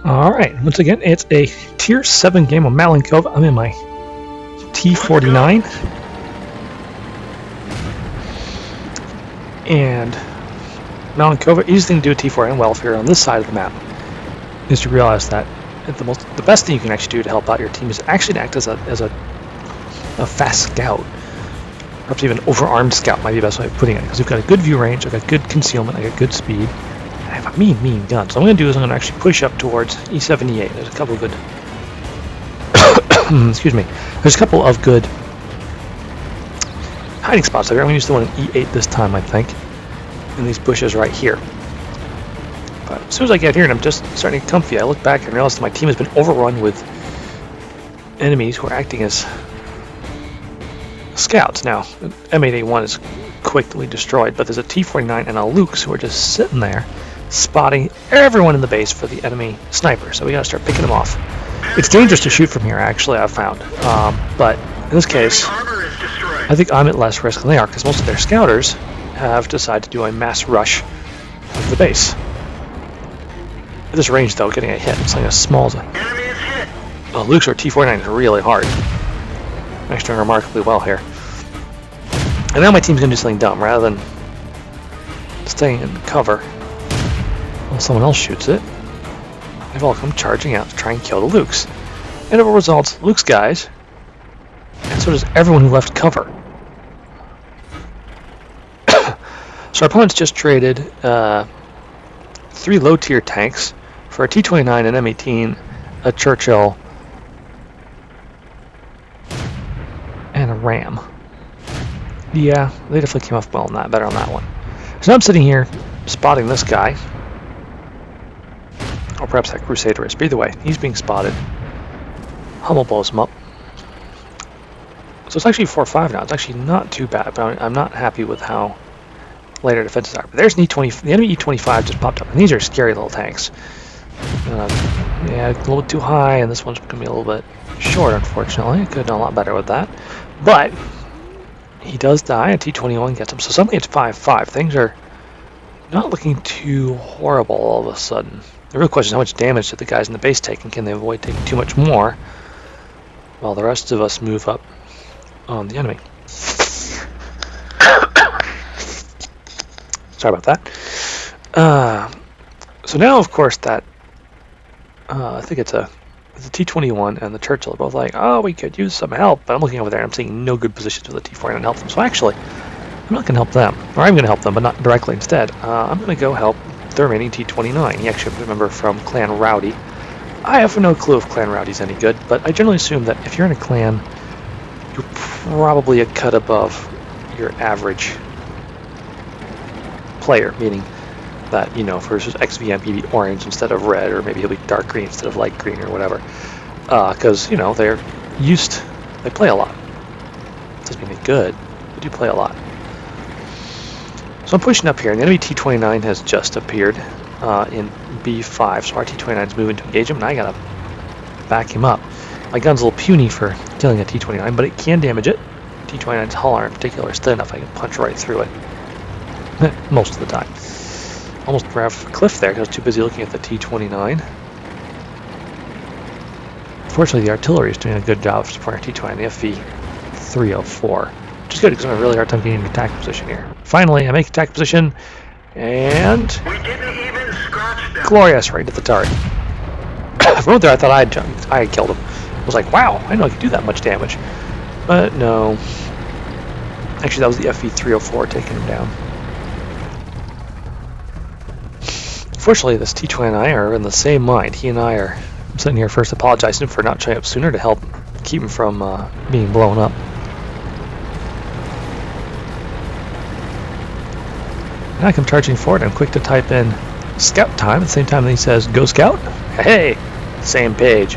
Alright, once again, it's a Tier 7 game of Malin Cove. I'm in my T49. And Malin Cove, easy thing to do with T49 well if you're on this side of the map is to realize that the best thing you can actually do to help out your team is actually to act as a fast scout. Perhaps even overarmed scout might be the best way of putting it, because we've got a good view range, I've got good concealment, I got good speed. I have a mean gun. So what I'm going to do is I'm going to actually push up towards E7, E8. There's a couple of good... excuse me. There's a couple of good hiding spots there. I'm going to use the one in E8 this time, I think. In these bushes right here. But as soon as I get here and I'm just starting to get comfy, I look back and realize that my team has been overrun with enemies who are acting as scouts. Now, M8A1 is quickly destroyed, but there's a T49 and a Lukes who are just sitting there spotting everyone in the base for the enemy sniper, so we gotta start picking them off. It's dangerous to shoot from here, actually, I've found, but in this case, I think I'm at less risk than they are, because most of their scouters have decided to do a mass rush of the base. At this range, though, getting a hit, it's like as small as a... Well, Lukes or T49 is really hard. I'm actually doing remarkably well here. And now my team's gonna do something dumb, rather than staying in cover while someone else shoots it. They've all come charging out to try and kill the Lukes. And it results, Luke's guys, and so does everyone who left cover. So our opponents just traded 3 low-tier tanks for a T29, an M18, a Churchill, and a Ram. Yeah, they definitely came off well on that, better on that one. So now I'm sitting here spotting this guy. Or perhaps that Crusader is. But either way, he's being spotted. Hummel blows him up. So it's actually 4-5 now. It's actually not too bad, but I'm not happy with how light our defenses are. But there's an E20, the enemy E25 just popped up, and these are scary little tanks. Yeah, a little bit too high, and this one's going to be a little bit short, unfortunately. I could have done a lot better with that. But he does die, and T21 gets him. So suddenly it's 5-5. Things are not looking too horrible all of a sudden. The real question is how much damage did the guys in the base take, and can they avoid taking too much more while the rest of us move up on the enemy. Sorry about that. So now, of course, that I think it's a T21 and the Churchill are both like, oh, we could use some help. But I'm looking over there and I'm seeing no good positions for the T49 to help them. So actually, I'm not going to help them. Or I'm going to help them, but not directly. Instead, I'm going to go help the remaining T29. He actually, remember, from Clan Rowdy. I have no clue if Clan Rowdy's any good, but I generally assume that if you're in a clan, you're probably a cut above your average player, meaning that, you know, for his XVM he'd be orange instead of red, or maybe he'll be dark green instead of light green or whatever. Because, you know, they play a lot. Doesn't mean they're good, they do play a lot. So I'm pushing up here, and the enemy T29 has just appeared in B5, so our T29 is moving to engage him, and I gotta back him up. My gun's a little puny for killing a T29, but it can damage it. T29's hull armor in particular is thin enough I can punch right through it. Most of the time. Almost grabbed a cliff there because I was too busy looking at the T29. Fortunately, the artillery is doing a good job of supporting T29, the FV304. Which is good because I'm having a really hard time getting into attack position here. Finally, I make attack position, and glorious, right at the turret. For a moment there, I thought I had killed him. I was like, wow, I didn't know I could do that much damage. But no. Actually, that was the FV304 taking him down. Fortunately, this T20 and I are in the same mind. He and I are sitting here first apologizing for not showing up sooner to help keep him from being blown up. And I come charging forward. I'm quick to type in scout time at the same time that he says, go scout. Hey, same page.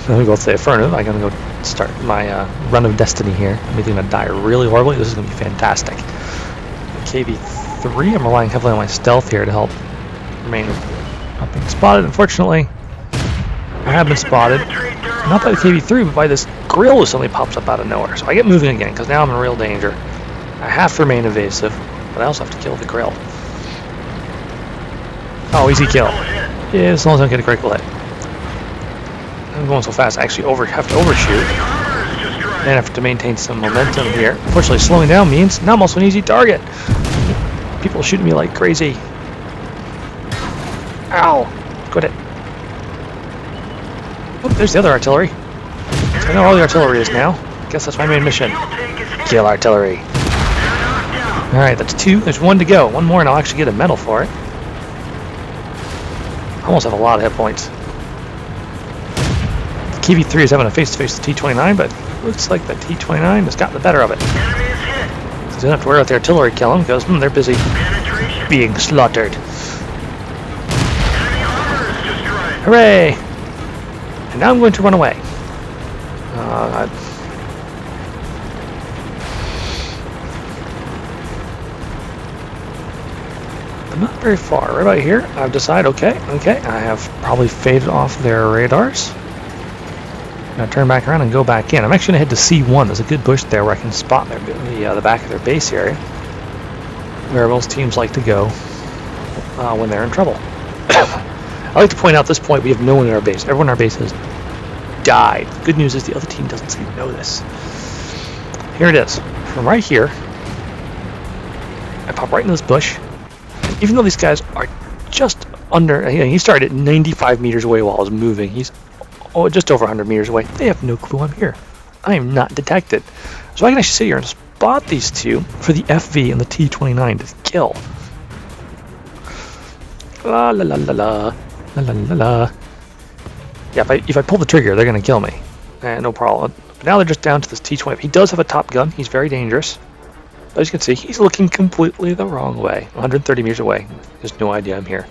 So we both say affirmative. I'm going to go start my run of destiny here. I'm either going to die really horribly. This is going to be fantastic. KV3, I'm relying heavily on my stealth here to help remain not being spotted. Unfortunately, I have been spotted. Not by the KV3, but by this grill who suddenly pops up out of nowhere. So I get moving again, because now I'm in real danger. I have to remain evasive, but I also have to kill the grill. Oh, easy kill. Yeah, as long as I don't get a critical hit. I'm going so fast, I actually have to overshoot. And I have to maintain some momentum here. Unfortunately, slowing down means now I'm also an easy target. People shooting me like crazy. Ow! Quit it. Oh, there's the other artillery. So I know all the artillery is now. Guess that's my main mission. Kill artillery. Alright, that's 2. There's 1 to go. 1 more and I'll actually get a medal for it. I almost have a lot of hit points. The KV-3 is having a face-to-face with the T-29, but looks like the T-29 has gotten the better of it. So he doesn't have to worry about the artillery killing because they're busy being slaughtered. Hooray! And now I'm going to run away. I'm not very far. Right about here, I've decided, okay, I have probably faded off their radars. Now turn back around and go back in. I'm actually going to head to C1. There's a good bush there where I can spot the back of their base area, where most teams like to go when they're in trouble. I like to point out at this point we have no one in our base. Everyone in our base has died. The good news is the other team doesn't seem to know this. Here it is. From right here, I pop right in this bush. Even though these guys are just under, he started at 95 meters away while I was moving. He's just over 100 meters away. They have no clue I'm here. I am not detected. So I can actually sit here and spot these two for the FV and the T-29 to kill. La la la la la. La la la la. Yeah, if I pull the trigger, they're going to kill me. No problem. But now they're just down to this T-20. He does have a top gun. He's very dangerous. But as you can see, he's looking completely the wrong way. 130 meters away. He has no idea I'm here.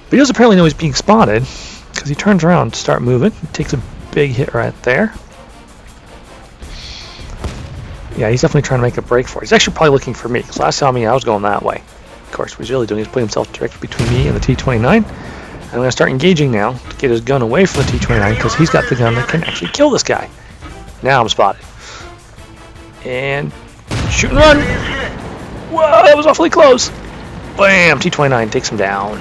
But he does apparently know he's being spotted, because he turns around to start moving. He takes a big hit right there. Yeah, he's definitely trying to make a break for it. He's actually probably looking for me, because last time I was going that way. Of course, what he's really doing is putting himself directly between me and the T-29. And I'm going to start engaging now to get his gun away from the T-29, because he's got the gun that can actually kill this guy. Now I'm spotted. And shoot and run! Whoa, that was awfully close! Bam! T-29 takes him down.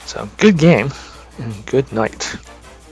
So, good game, and good night.